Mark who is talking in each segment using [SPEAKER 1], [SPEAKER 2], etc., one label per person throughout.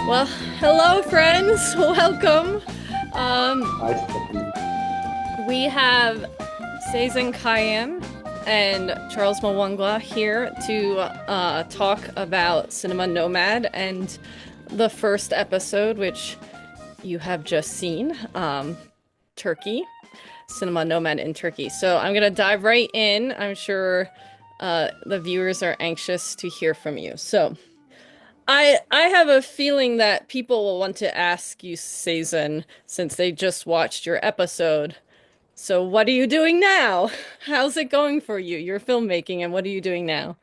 [SPEAKER 1] Well, hello, friends. Welcome.
[SPEAKER 2] Hi, Stephanie.
[SPEAKER 1] We have Sezen Kayhan and Charles Mawungwa here to talk about Cinema Nomad and the first episode, which you have just seen, Turkey, Cinema Nomad in Turkey. So I'm gonna dive right in. I'm sure the viewers are anxious to hear from you. So. I have a feeling that people will want to ask you, Sazen, since they just watched your episode. So what are you doing now? How's it going for you? You're filmmaking, and what are you doing now?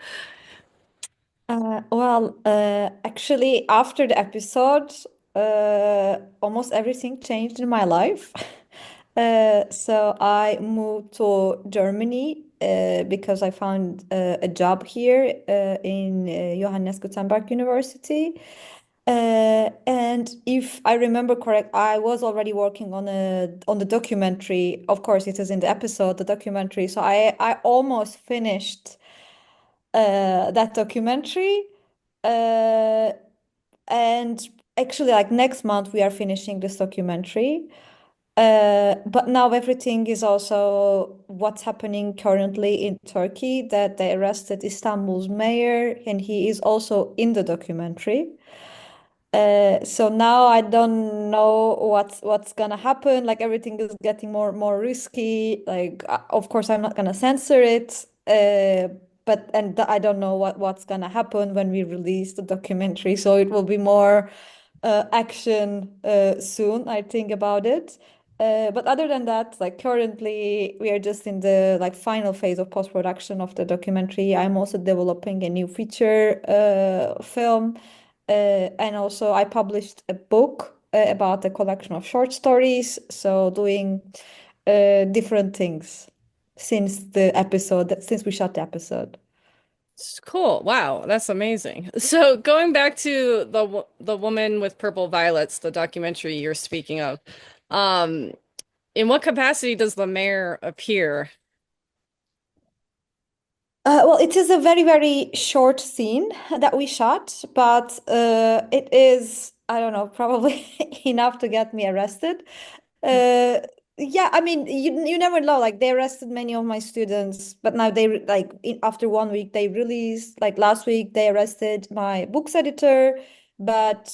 [SPEAKER 3] Actually, after the episode, almost everything changed in my life. So I moved to Germany because I found a job here in Johannes Gutenberg University. And if I remember correct, I was already working on the documentary. Of course, it is in the episode, the documentary. So I almost finished that documentary. Uh, and actually, like next month, we are finishing this documentary. But now everything is also what's happening currently in Turkey, that they arrested Istanbul's mayor, and he is also in the documentary. So now I don't know what's gonna happen. Like everything is getting more risky. Like of course I'm not gonna censor it. I don't know what's gonna happen when we release the documentary. So it will be more action soon, I think about it. But other than that, like currently we are just in the like final phase of post-production of the documentary. I'm also developing a new feature film. And also I published a book about a collection of short stories. So doing different things since we shot the episode.
[SPEAKER 1] It's cool. Wow, that's amazing. So going back to the woman with purple violets, the documentary you're speaking of, um, in what capacity does the mayor appear?
[SPEAKER 3] Well, it is a very, very short scene that we shot, but it is, I don't know, probably enough to get me arrested. Uh, yeah, I mean, you never know. Like they arrested many of my students, but now after 1 week they released. Like last week they arrested my books editor, but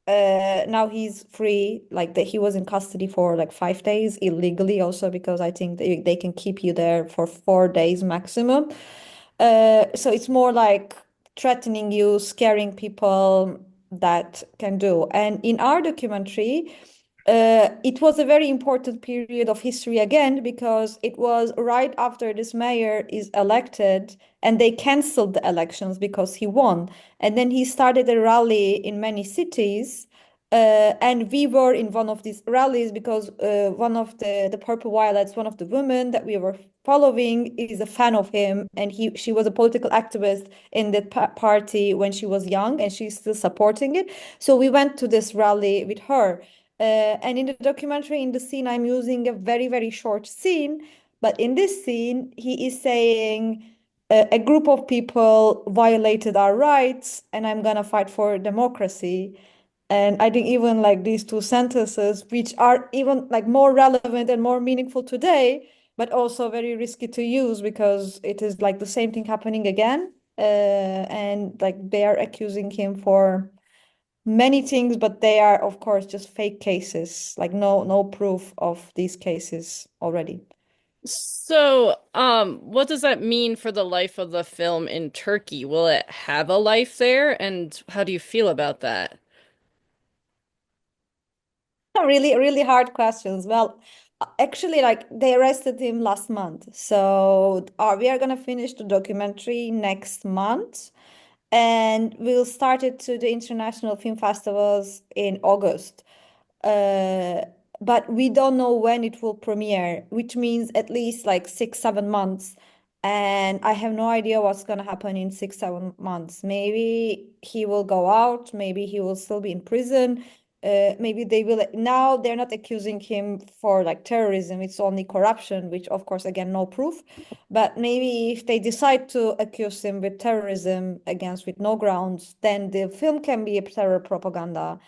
[SPEAKER 3] now he's free. Like that he was in custody for like 5 days illegally, also because I think they can keep you there for 4 days maximum. So it's more like threatening you, scaring people that can do. And in our documentary, it was a very important period of history again because it was right after this mayor is elected and they canceled the elections because he won. And then he started a rally in many cities. And we were in one of these rallies because one of the Purple Violets, one of the women that we were following, is a fan of him, and she was a political activist in the party when she was young, and she's still supporting it. So we went to this rally with her. And in the documentary, in the scene, I'm using a very, very short scene. But in this scene, he is saying, a group of people violated our rights, and I'm gonna fight for democracy. And I think even like these two sentences, which are even like more relevant and more meaningful today, but also very risky to use because it is like the same thing happening again. And like they are accusing him for many things, but they are, of course, just fake cases, like no proof of these cases already.
[SPEAKER 1] So, what does that mean for the life of the film in Turkey? Will it have a life there? And how do you feel about that?
[SPEAKER 3] Really, really hard questions. Well, actually, like they arrested him last month. So we are gonna finish the documentary next month, and we'll start it to the international film festivals in August. Uh, but we don't know when it will premiere, which means at least like 6, 7 months. And I have no idea what's gonna happen in 6, 7 months. Maybe he will go out, maybe he will still be in prison. Maybe they will now they're not accusing him for like terrorism, it's only corruption, which of course again no proof. But maybe if they decide to accuse him with terrorism against with no grounds, then the film can be a terror propaganda.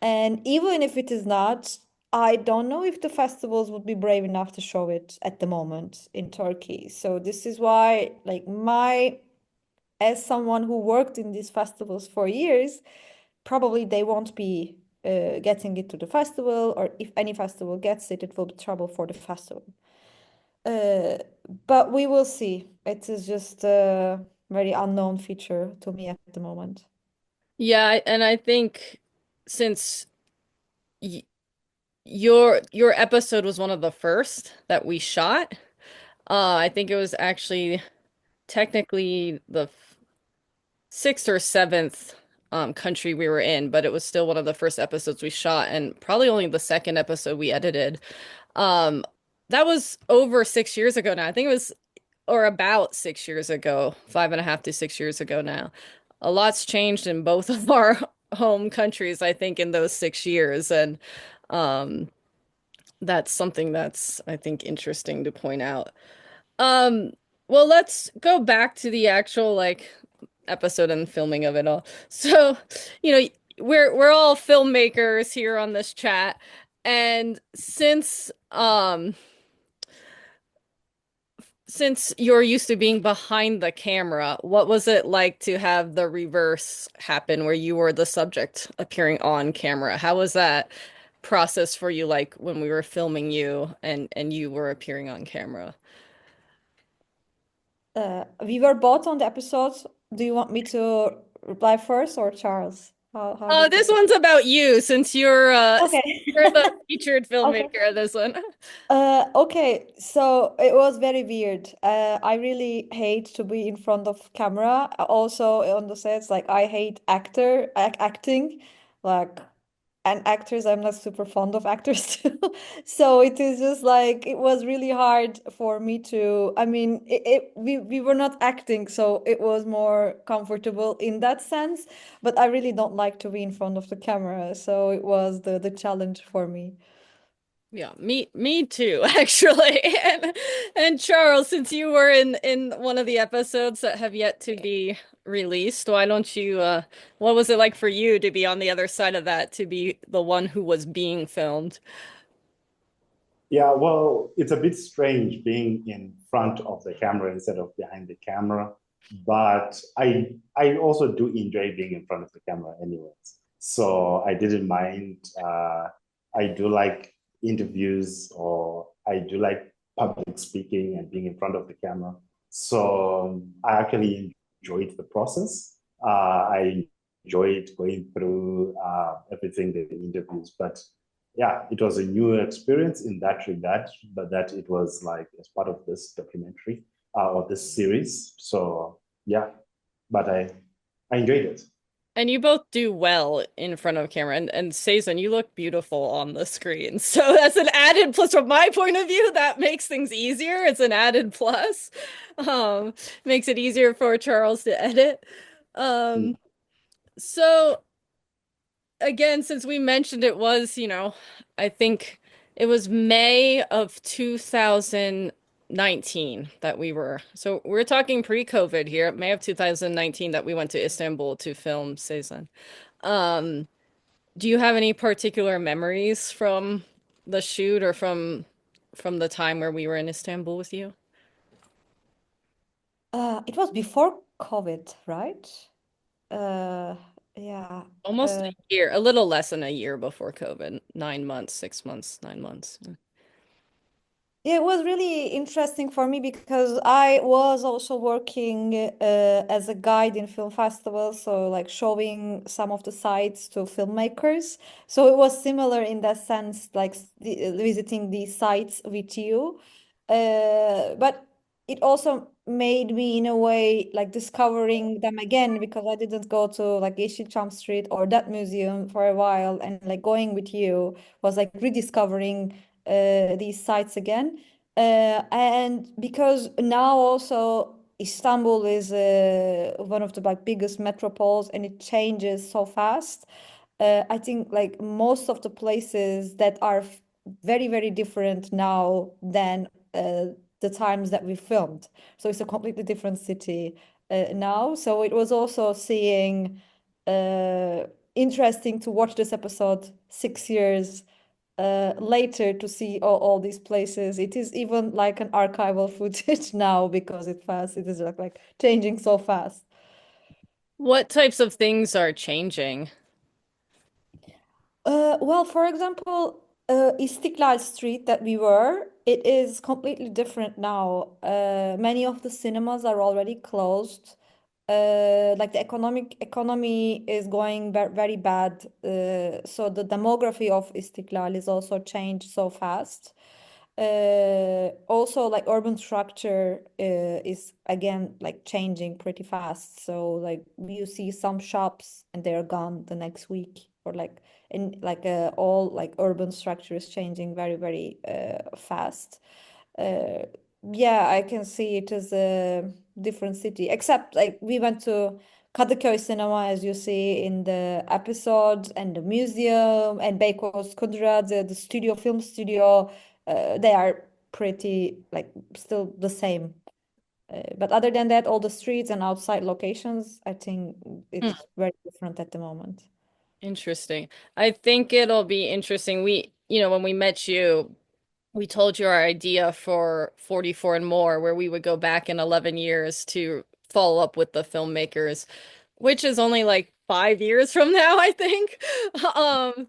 [SPEAKER 3] And even if it is not, I don't know if the festivals would be brave enough to show it at the moment in Turkey. So this is why, like as someone who worked in these festivals for years, probably they won't be getting it to the festival, or if any festival gets it, it will be trouble for the festival. Uh, but we will see. It is just a very unknown feature to me at the moment.
[SPEAKER 1] Yeah, and I think since y your episode was one of the first that we shot, I think it was actually technically the sixth or seventh country we were in, but it was still one of the first episodes we shot, and probably only the second episode we edited. Um, that was over 6 years ago now. I think it was, or about 6 years ago, 5.5 to 6 years ago now. A lot's changed in both of our home countries, I think, in those 6 years, and um, that's something that's, I think, interesting to point out. Um, well, let's go back to the actual like episode and filming of it all. So, you know, we're all filmmakers here on this chat, and since you're used to being behind the camera, what was it like to have the reverse happen where you were the subject appearing on camera? How was that process for you like when we were filming you and you were appearing on camera?
[SPEAKER 3] We were both on the episodes. Do you want me to reply first or Charles? How do you
[SPEAKER 1] This
[SPEAKER 3] prefer?
[SPEAKER 1] one's about you since
[SPEAKER 3] Okay.
[SPEAKER 1] you're the featured
[SPEAKER 3] Okay.
[SPEAKER 1] filmmaker of this one.
[SPEAKER 3] Okay, so it was very weird. I really hate to be in front of camera. Also on the sets, like I hate acting, like and actors. I'm not super fond of actors too. So it is just like it was really hard for me to. I mean, we were not acting, so it was more comfortable in that sense. But I really don't like to be in front of the camera, so it was the challenge for me.
[SPEAKER 1] Yeah, me too, actually. And Charles, since you were in one of the episodes that have yet to be released, why don't you what was it like for you to be on the other side of that, to be the one who was being filmed?
[SPEAKER 2] Yeah, well, it's a bit strange being in front of the camera instead of behind the camera, but I also do enjoy being in front of the camera anyways. So I didn't mind. I do like interviews, or I do like public speaking and being in front of the camera. So I actually enjoyed the process. I enjoyed going through everything, the interviews, but yeah, it was a new experience in that regard, but that it was like as part of this documentary or this series. So yeah, but I enjoyed it.
[SPEAKER 1] And you both do well in front of camera. And Sezen, you look beautiful on the screen. So that's an added plus from my point of view. That makes things easier. It's an added plus. Makes it easier for Charles to edit. Um, so again, since we mentioned it was, I think it was May of 2019 that so we're talking pre-COVID here, May of 2019 that we went to Istanbul to film Sezen. Um, do you have any particular memories from the shoot or from the time where we were in Istanbul with you?
[SPEAKER 3] It was before COVID, right? Uh, yeah.
[SPEAKER 1] Almost a
[SPEAKER 3] Uh,
[SPEAKER 1] year, a little less than a year before COVID, 9 months, 6 months, 9 months.
[SPEAKER 3] Yeah, it was really interesting for me because I was also working as a guide in film festivals, so like showing some of the sites to filmmakers. So it was similar in that sense, like visiting these sites with you. But it also made me, in a way, like discovering them again because I didn't go to like Yeşilçam Street or that museum for a while, and like going with you was like rediscovering these sites again. And because now also Istanbul is one of the like biggest metropoles and it changes so fast. I think like most of the places that are very, very different now than the times that we filmed. So it's a completely different city now. So it was also seeing interesting to watch this episode 6 years later to see all these places. It is even like an archival footage now because it is like changing so fast.
[SPEAKER 1] What types of things are changing?
[SPEAKER 3] Well, for example, Istiklal Street that we were, it is completely different now. Many of the cinemas are already closed. Like the economy is going very bad. So the demography of Istiklal is also changed so fast. Also, like urban structure is again like changing pretty fast. So like you see some shops and they're gone the next week, or like in like all like urban structure is changing very fast. Uh, yeah, I can see it as a different city. Except like we went to Kadıköy Cinema, as you see in the episode, and the museum, and Beykoz Kudra, the studio, film studio. They are pretty like still the same. But other than that, all the streets and outside locations, I think
[SPEAKER 1] Hmm,
[SPEAKER 3] it's very different at the moment.
[SPEAKER 1] interesting. I think it'll be interesting. When we met you, we told you our idea for 44 and more, where we would go back in 11 years to follow up with the filmmakers, which is only like 5 years from now, I think. Um,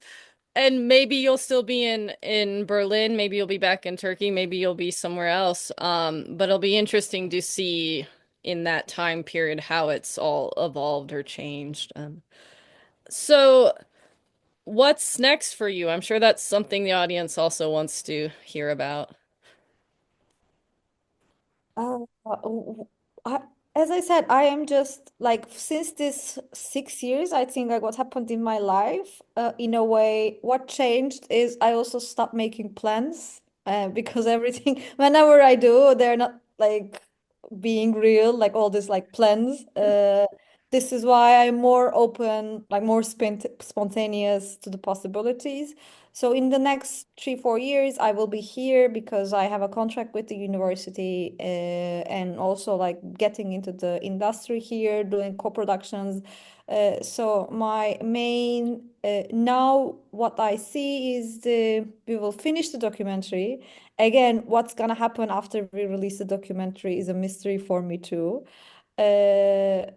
[SPEAKER 1] and maybe you'll still be in Berlin, maybe you'll be back in Turkey, maybe you'll be somewhere else. But it'll be interesting to see in that time period how it's all evolved or changed. So what's next for you? I'm sure that's something the audience also wants to hear about.
[SPEAKER 3] Uh, I, as I said, I am just like since this 6 years, I think like what happened in my life, in a way, what changed is I also stopped making plans, because everything, whenever I do, they're not like being real, like all these like plans. This is why I'm more open, like more spontaneous to the possibilities. So in the next 3, 4 years, I will be here because I have a contract with the university, and also like getting into the industry here, doing co-productions. So my main now what I see is we will finish the documentary. Again, what's gonna happen after we release the documentary is a mystery for me too. Uh,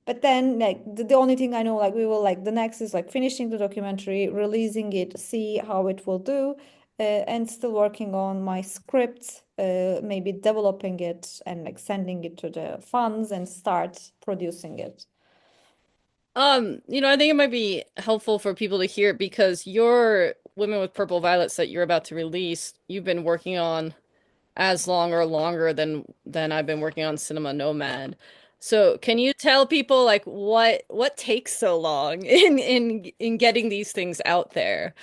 [SPEAKER 3] but then like the only thing I know, like we will like the next is like finishing the documentary, releasing it, see how it will do, and still working on my script, maybe developing it and like sending it to the funds and start producing it.
[SPEAKER 1] I think it might be helpful for people to hear because your Women with Purple Violets that you're about to release, you've been working on as long or longer than I've been working on Cinema Nomad. So can you tell people like what takes so long in getting these things out there?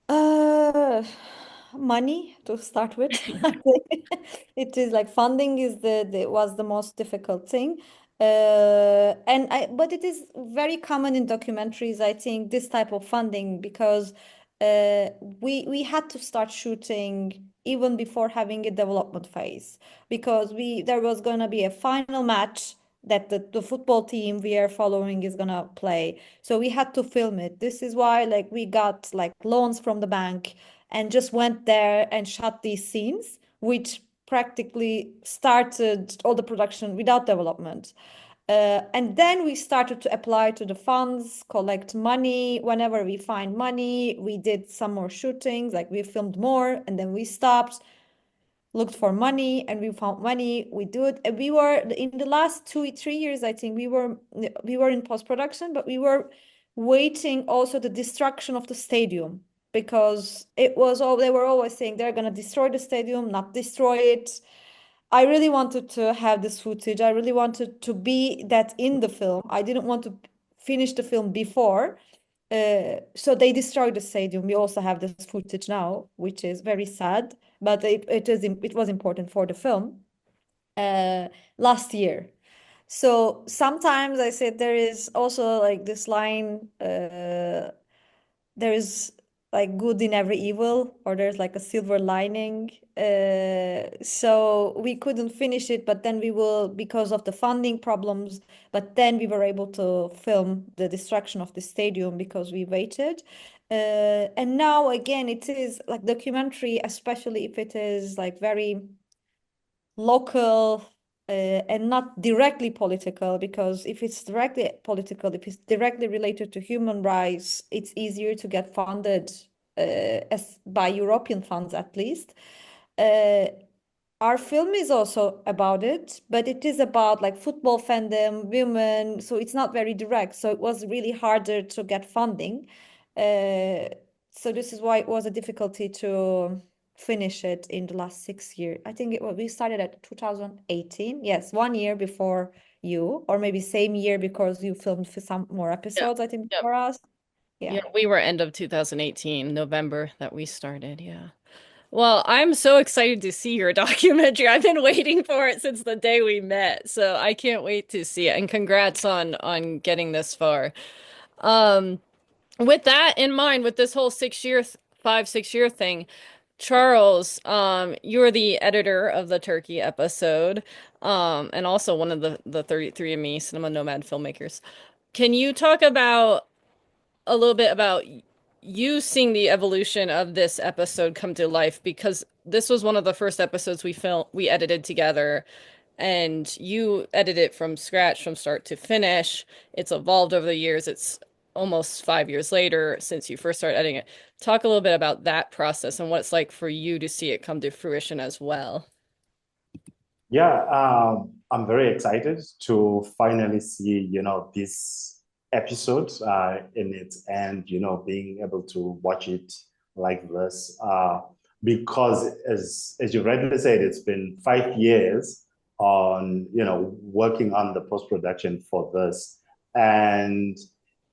[SPEAKER 3] Uh, Money to start with. I think it is like funding is the was the most difficult thing. But it is very common in documentaries, I think, this type of funding because we had to start shooting even before having a development phase because we there was gonna be a final match that the football team we are following is gonna play. So we had to film it. This is why like we got like loans from the bank and just went there and shot these scenes, which practically started all the production without development. And then we started to apply to the funds, collect money. Whenever we find money, we did some more shootings, like we filmed more, and then we stopped, looked for money, and we found money. We do it. And we were in the last 2, 3 years, I think we were in post-production, but we were waiting also the destruction of the stadium because it was all they were always saying they're gonna destroy the stadium, not destroy it. I really wanted to have this footage. I really wanted to be that in the film. I didn't want to finish the film before. So they destroyed the stadium. We also have this footage now, which is very sad, but it was important for the film last year. So sometimes I said there is also like this line, there is like good in every evil, or there's like a silver lining. So we couldn't finish it, but then we will, because of the funding problems, but then we were able to film the destruction of the stadium because we waited. And now again, it is like documentary, especially if it is like very local and not directly political, because if it's directly political, if it's directly related to human rights, it's easier to get funded as by European funds at least. Uh, our film is also about it, but it is about like football fandom, women, so it's not very direct. So it was really harder to get funding. Uh, so this is why it was a difficulty to finish it in the last 6 years. I think we started at 2018. Yes, 1 year before you, or maybe same year because you filmed for some more
[SPEAKER 1] Yeah.
[SPEAKER 3] episodes, I think,
[SPEAKER 1] Yep.
[SPEAKER 3] for us.
[SPEAKER 1] Yeah,
[SPEAKER 3] Yeah.
[SPEAKER 1] we were end of 2018, November that we started. Yeah. Well, I'm so excited to see your documentary. I've been waiting for it since the day we met, so I can't wait to see it. And congrats on getting this far. Um, with that in mind, with this whole 6 year, 5, 6 year thing, Charles, you're the editor of the Turkey episode, and also one of the 33andMe Cinema Nomad filmmakers. Can you talk about a little bit about you seeing the evolution of this episode come to life, because this was one of the first episodes we edited together, and you edited it from scratch from start to finish. It's evolved over the years. It's almost 5 years later since you first started editing it. Talk a little bit about that process and what it's like for you to see it come to fruition as well.
[SPEAKER 2] Yeah, I'm very excited to finally see, this episode in its end, being able to watch it like this. Because as you rightly said, it's been 5 years on, working on the post-production for this. And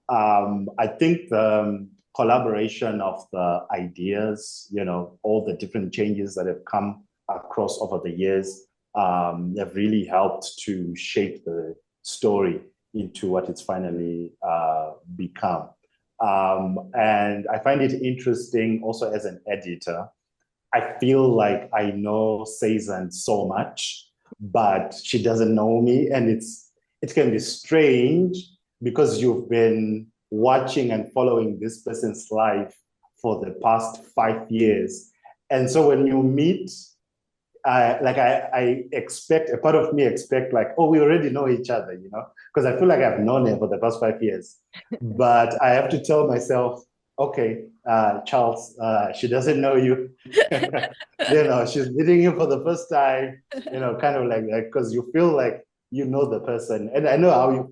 [SPEAKER 2] I think the collaboration of the ideas, all the different changes that have come across over the years have really helped to shape the story into what it's finally become. And I find it interesting also as an editor. I feel like I know Sezen so much, but she doesn't know me. And it can be strange because you've been watching and following this person's life for the past 5 years. And so when you meet, I expect, a part of me expect like, oh, we already know each other, because I feel like I've known her for the past 5 years. But I have to tell myself, okay, Charles, she doesn't know you. She's meeting you for the first time, kind of like that, because you feel like you know the person. And I know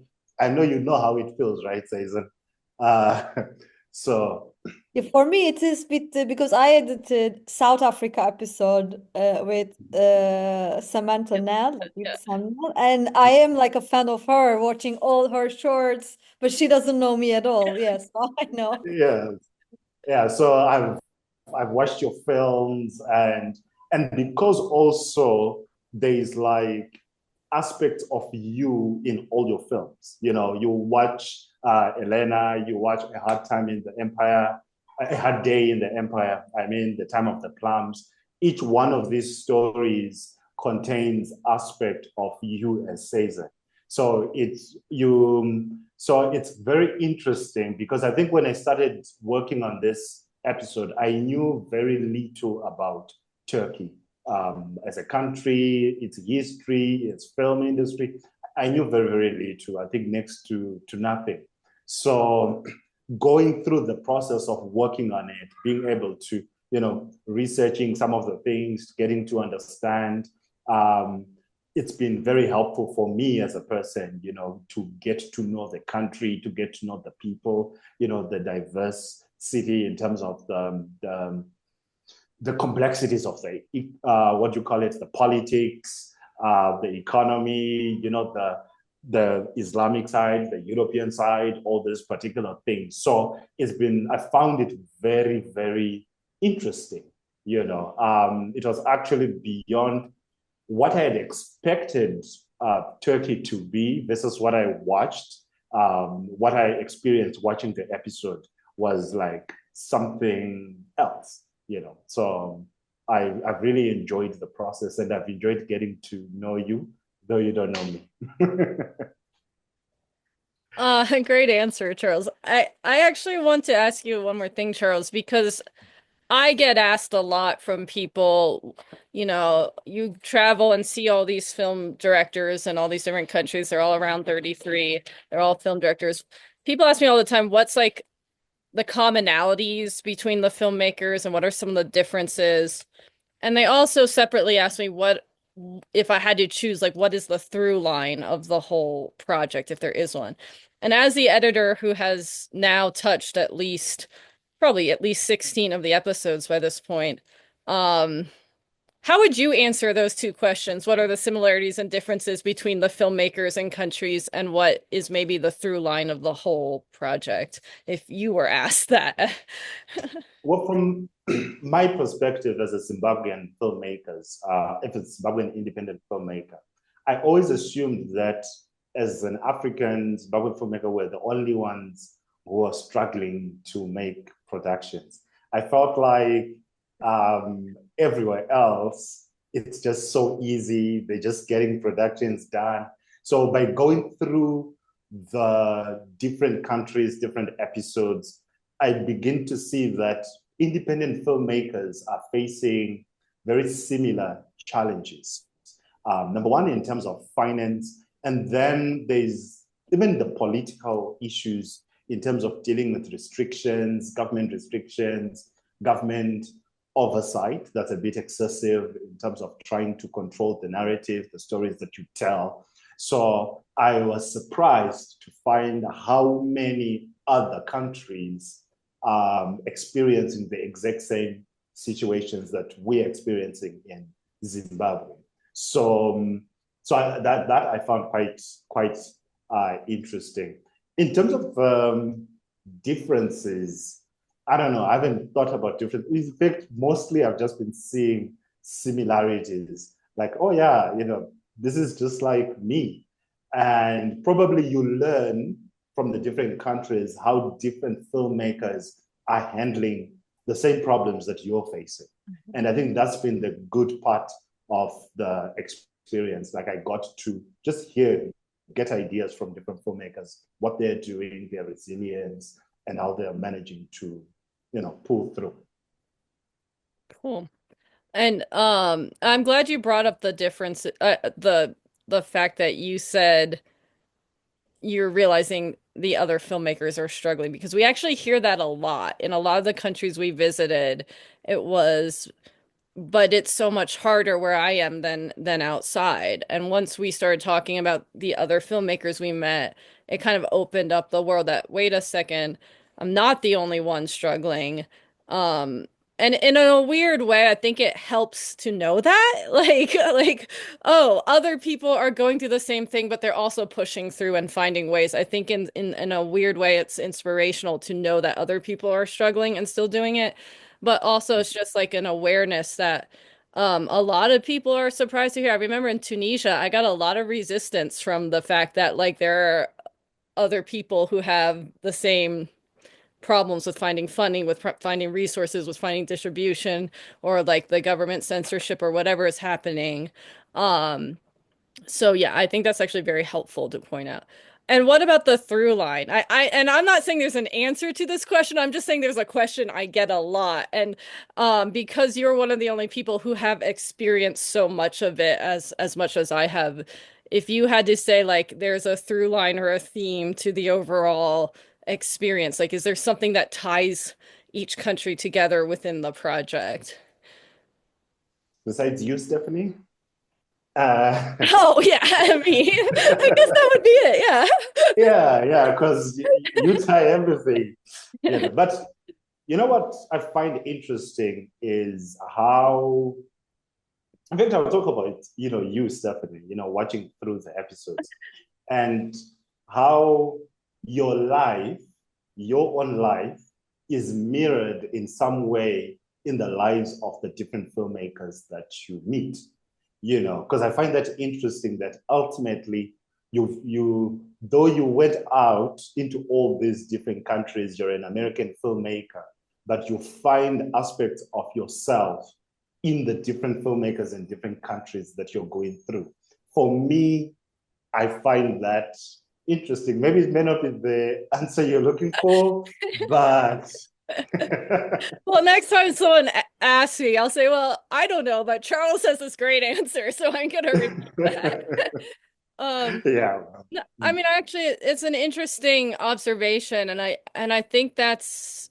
[SPEAKER 2] you know how it feels, right, Season? So
[SPEAKER 3] Yeah, for me, it is because I edited South Africa episode with Samantha Nell, like with
[SPEAKER 1] Yeah.
[SPEAKER 3] Samuel, and I am like a fan of her, watching all her shorts, but she doesn't know me at all. Yes, I know.
[SPEAKER 2] yeah. So I've watched your films, and because also there's like aspects of you in all your films. You watch Elena, you watch A Hard Time in the Empire, A Hard Day in the Empire, I mean, The Time of the Plums. Each one of these stories contains aspect of you as Caesar. So it's very interesting because I think when I started working on this episode, I knew very little about Turkey as a country, its history, its film industry. I knew very, very little, I think next to nothing. So going through the process of working on it, being able to, researching some of the things, getting to understand, it's been very helpful for me as a person, to get to know the country, to get to know the people, the diversity in terms of the complexities of the the politics, the economy, the Islamic side, the European side, all these particular things. So I found it very, very interesting. It was actually beyond what I had expected Turkey to be versus what I watched. What I experienced watching the episode was like something else, you know. So I've really enjoyed the process, and I've enjoyed getting to know you, though you don't know me.
[SPEAKER 1] Great answer, Charles. I actually want to ask you one more thing, Charles, because I get asked a lot from people, you know, you travel and see all these film directors in all these different countries. They're all around 33. They're all film directors. People ask me all the time, what's like the commonalities between the filmmakers and what are some of the differences? And they also separately asked me what if I had to choose, like what is the through line of the whole project, if there is one. And as the editor who has now touched at least probably at least 16 of the episodes by this point, um, how would you answer those two questions? What are the similarities and differences between the filmmakers and countries, and what is maybe the through line of the whole project, if you were asked that?
[SPEAKER 2] Well, from my perspective as a Zimbabwean filmmakers, if it's Zimbabwean independent filmmaker, I always assumed that as an African Zimbabwean filmmaker, we're the only ones who are struggling to make productions. I felt like everywhere else, it's just so easy. They're just getting productions done. So by going through the different countries, different episodes, I begin to see that independent filmmakers are facing very similar challenges. Number one, in terms of finance, and then there's even the political issues in terms of dealing with restrictions, government oversight that's a bit excessive in terms of trying to control the narrative, the stories that you tell. So I was surprised to find how many other countries experiencing the exact same situations that we're experiencing in Zimbabwe. So, that I found quite interesting. In terms of differences, I don't know. I haven't thought about different. In fact, mostly I've just been seeing similarities. Like, oh yeah, you know, this is just like me, and probably you learn from the different countries how different filmmakers are handling the same problems that you're facing. And I think that's been the good part of the experience. Like I got to just get ideas from different filmmakers, what they're doing, their resilience, and how they're managing to, you know, pull through.
[SPEAKER 1] Cool. And I'm glad you brought up the difference, the fact that you said you're realizing the other filmmakers are struggling, because we actually hear that a lot in a lot of the countries we visited. It was, but it's so much harder where I am than outside. And once we started talking about the other filmmakers we met, it kind of opened up the world that, wait a second, I'm not the only one struggling. Um, and in a weird way, I think it helps to know that, like, oh, other people are going through the same thing, but they're also pushing through and finding ways. I think in a weird way, it's inspirational to know that other people are struggling and still doing it. But also it's just like an awareness that a lot of people are surprised to hear. I remember in Tunisia, I got a lot of resistance from the fact that like there are other people who have the same problems with finding funding, with finding resources, with finding distribution, or like the government censorship or whatever is happening. Um, so yeah, I think that's actually very helpful to point out. And what about the through line? And I'm not saying there's an answer to this question. I'm just saying there's a question I get a lot. And because you're one of the only people who have experienced so much of it as much as I have, if you had to say like there's a through line or a theme to the overall experience, like is there something that ties each country together within the project?
[SPEAKER 2] Besides you, Stephanie?
[SPEAKER 1] Oh yeah, I mean, I guess that would be it. Yeah.
[SPEAKER 2] Yeah, because you tie everything. You know, but you know what I find interesting is how, in fact, I'll talk about, you know, you, Stephanie, you know, watching through the episodes and how your life, your own life, is mirrored in some way in the lives of the different filmmakers that you meet. because I find that interesting that ultimately though you went out into all these different countries, you're an American filmmaker, but you find aspects of yourself in the different filmmakers in different countries that you're going through. For me, I find that interesting. Maybe it may not be the answer you're looking for, but
[SPEAKER 1] Well, next time someone asks me, I'll say, well, I don't know, but Charles has this great answer, so I'm gonna repeat that.
[SPEAKER 2] Yeah.
[SPEAKER 1] I mean, actually, it's an interesting observation, and I think that's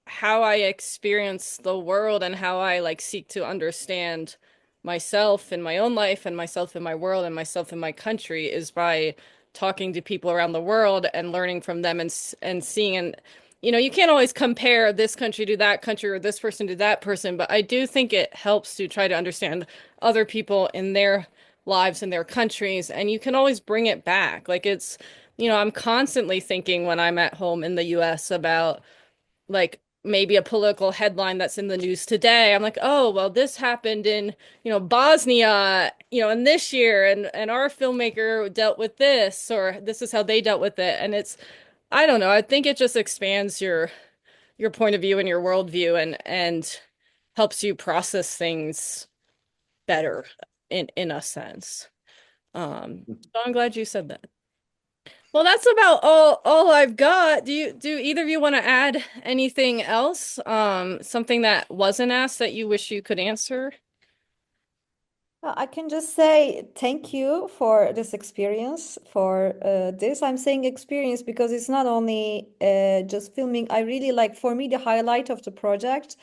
[SPEAKER 1] how I experience the world and how I like seek to understand myself in my own life and myself in my world and myself in my country is by talking to people around the world and learning from them and seeing and you can't always compare this country to that country or this person to that person, but I do think it helps to try to understand other people in their lives in their countries, and you can always bring it back. Like I'm constantly thinking when I'm at home in the US about like maybe a political headline that's in the news today. I'm like, oh, well, this happened in, Bosnia, in this year, and our filmmaker dealt with this, or this is how they dealt with it. And I don't know, I think it just expands your point of view and your worldview and helps you process things better in a sense. So I'm glad you said that. Well, that's about all I've got. Do either of you want to add anything else? Something that wasn't asked that you wish you could answer?
[SPEAKER 3] Well, I can just say thank you for this experience, for this. I'm saying experience because it's not only just filming. I really like, for me, the highlight of the project.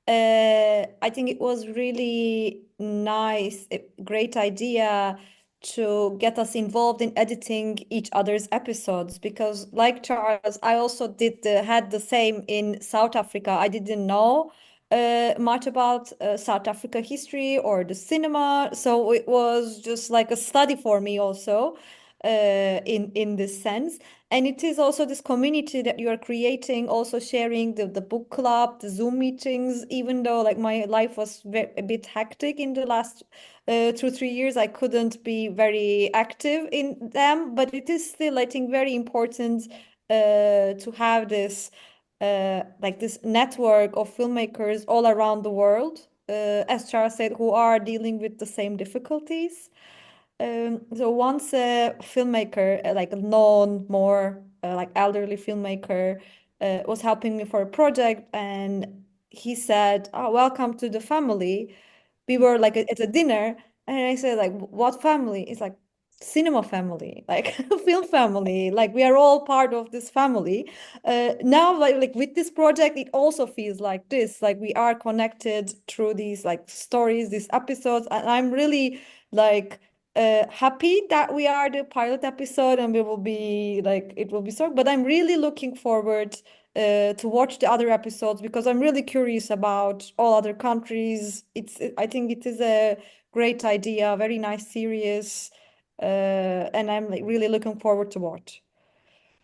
[SPEAKER 3] I think it was really nice, a great idea to get us involved in editing each other's episodes because, like Charles, I also had the same in South Africa. I didn't know much about South Africa history or the cinema. So it was just like a study for me also in this sense. And it is also this community that you are creating, also sharing the book club, the Zoom meetings, even though like my life was a bit hectic in the last 2 3 years, I couldn't be very active in them, but it is still, I think, very important to have this like this network of filmmakers all around the world, as Charles said, who are dealing with the same difficulties. So once a filmmaker, like a known, more like elderly filmmaker, was helping me for a project, and he said, "Oh, welcome to the family." We were like at a dinner, and I said, "Like, what family?" It's like cinema family, like film family. Like we are all part of this family. Now, like with this project, it also feels like this. Like we are connected through these like stories, these episodes, and I'm really like happy that we are the pilot episode and we will be like it will be so, but I'm really looking forward to watch the other episodes because I'm really curious about all other countries. I think it is a great idea, very nice series, and I'm like really looking forward to watch.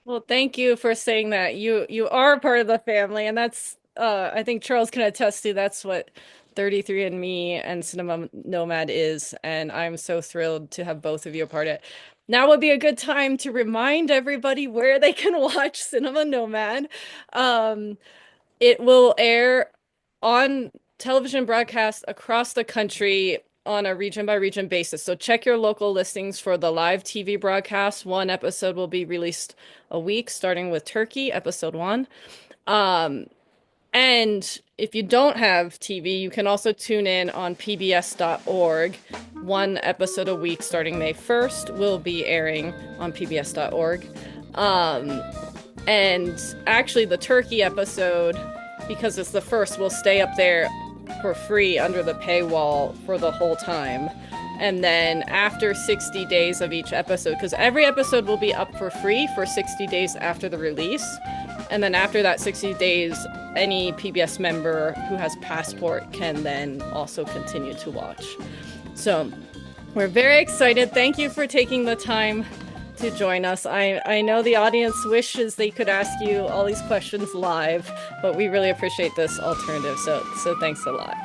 [SPEAKER 1] Well, thank you for saying that. You are part of the family, and that's I think Charles can attest to that's what 33andMe and Cinema Nomad is, and I'm so thrilled to have both of you a part of it. Now would be a good time to remind everybody where they can watch Cinema Nomad. It will air on television broadcast across the country on a region by region basis. So check your local listings for the live TV broadcast. One episode will be released a week, starting with Turkey, episode 1. And if you don't have TV, you can also tune in on pbs.org. One episode a week starting May 1st will be airing on pbs.org. And actually, the Turkey episode, because it's the first, will stay up there for free under the paywall for the whole time. And then after 60 days of each episode, because every episode will be up for free for 60 days after the release. And then after that 60 days, any PBS member who has passport can then also continue to watch. So we're very excited. Thank you for taking the time to join us. I know the audience wishes they could ask you all these questions live, but we really appreciate this alternative. So thanks a lot.